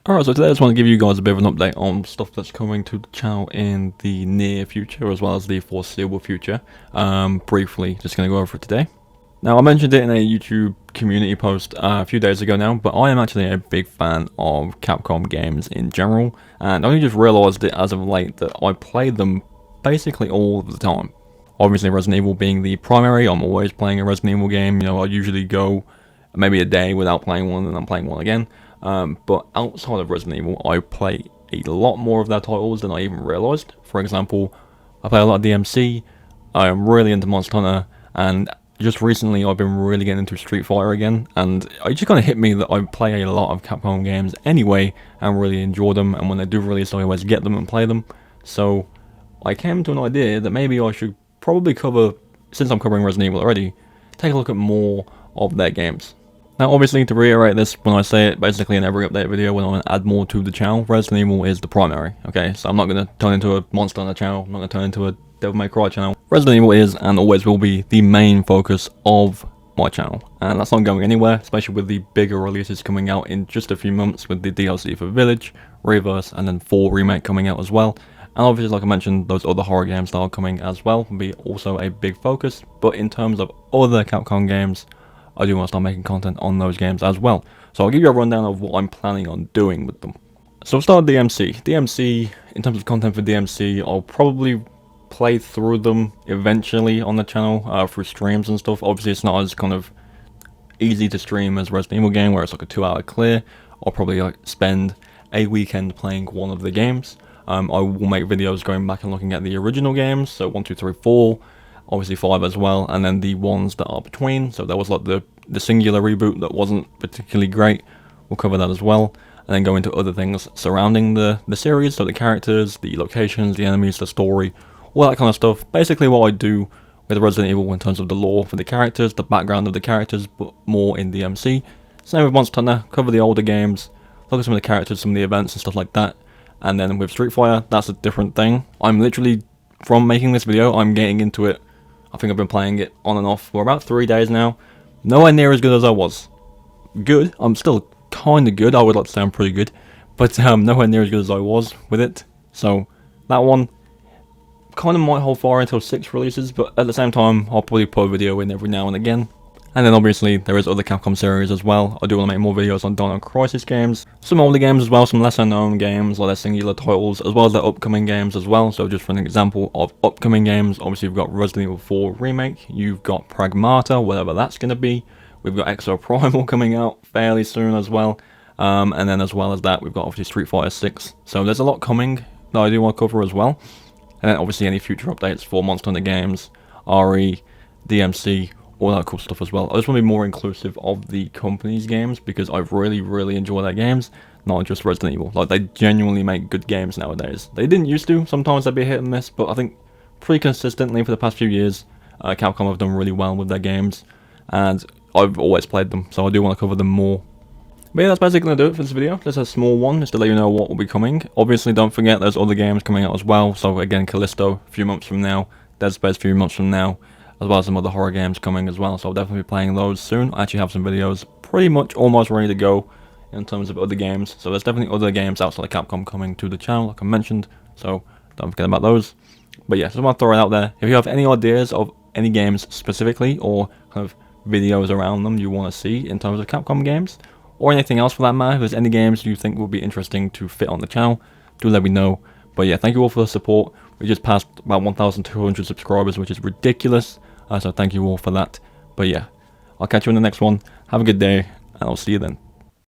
Alright, so today I just want to give you guys a bit of an update on stuff that's coming to the channel in the near future as well as the foreseeable future. Briefly, just going to go over it today. Now, I mentioned it in a YouTube community post a few days ago now, but I am actually a big fan of Capcom Games in general, and I only just realised it as of late that I play them basically all the time. Obviously, Resident Evil being the primary, I'm always playing a Resident Evil game. You know, I usually go maybe a day without playing one, and I'm playing one again. But outside of Resident Evil, I play a lot more of their titles than I even realised. For example, I play a lot of DMC, I am really into Monster Hunter, and just recently I've been really getting into Street Fighter again, and it just kind of hit me that I play a lot of Capcom games anyway, and really enjoy them, and when they do release I always get them and play them. So I came to an idea that maybe I should probably cover, since I'm covering Resident Evil already, take a look at more of their games. Now, obviously, to reiterate this when I say it, basically in every update video, when I want to add more to the channel, Resident Evil is the primary, okay? So I'm not going to turn into a Monster Hunter channel, I'm not going to turn into a Devil May Cry channel. Resident Evil is, and always will be, the main focus of my channel. And that's not going anywhere, especially with the bigger releases coming out in just a few months, with the DLC for Village, Reverse, and then 4 Remake coming out as well. And obviously, like I mentioned, those other horror games that are coming as well will be also a big focus. But in terms of other Capcom games, I do want to start making content on those games as well. So I'll give you a rundown of what I'm planning on doing with them. So we'll start with DMC. DMC, in terms of content for DMC, I'll probably play through them eventually on the channel through streams and stuff. Obviously, it's not as kind of easy to stream as Resident Evil game, where it's like a 2-hour clear. I'll probably spend a weekend playing one of the games. I will make videos going back and looking at the original games, so 1, 2, 3, 4. Obviously 5 as well, and then the ones that are between. So there was like the singular reboot that wasn't particularly great. We'll cover that as well, and then go into other things surrounding the series, so the characters, the locations, the enemies, the story, all that kind of stuff. Basically what I do with Resident Evil in terms of the lore for the characters, the background of the characters, but more in DMC. Same with Monster Hunter, cover the older games, look at some of the characters, some of the events and stuff like that. And then with Street Fighter, that's a different thing. I'm literally, from making this video, I'm getting into it. I think I've been playing it on and off for about 3 days now. Nowhere near as good as I was. Good. I'm still kind of good. I would like to say I'm pretty good. But nowhere near as good as I was with it. So that one kind of might hold fire until 6 releases. But at the same time, I'll probably put a video in every now and again. And then obviously there is other Capcom series as well. I do want to make more videos on Dino Crisis games. Some older games as well, some lesser known games, like their singular titles, as well as their upcoming games as well. So just for an example of upcoming games, obviously we've got Resident Evil 4 Remake, you've got Pragmata, whatever that's going to be. We've got Exo Primal coming out fairly soon as well. And then as well as that, we've got obviously Street Fighter 6. So there's a lot coming that I do want to cover as well. And then obviously any future updates for Monster Hunter games, RE, DMC, all that cool stuff as well. I just want to be more inclusive of the company's games because I really enjoy their games, not just Resident Evil. Like, they genuinely make good games nowadays. They didn't used to. Sometimes they'd be hit and miss, but I think pretty consistently for the past few years, Capcom have done really well with their games, and I've always played them, so I do want to cover them more. But yeah, that's basically going to do it for this video. Just a small one, just to let you know what will be coming. Obviously, don't forget there's other games coming out as well. So again, Callisto a few months from now, Dead Space a few months from now, as well as some other horror games coming as well, so I'll definitely be playing those soon. I actually have some videos pretty much almost ready to go in terms of other games, so there's definitely other games outside of Capcom coming to the channel, like I mentioned, so don't forget about those. But yeah, just want to throw it out there. If you have any ideas of any games specifically, or kind of videos around them you want to see in terms of Capcom games, or anything else for that matter, if there's any games you think will be interesting to fit on the channel, do let me know. But yeah, thank you all for the support. We just passed about 1,200 subscribers, which is ridiculous. So thank you all for that. But yeah, I'll catch you in the next one. Have a good day, and I'll see you then.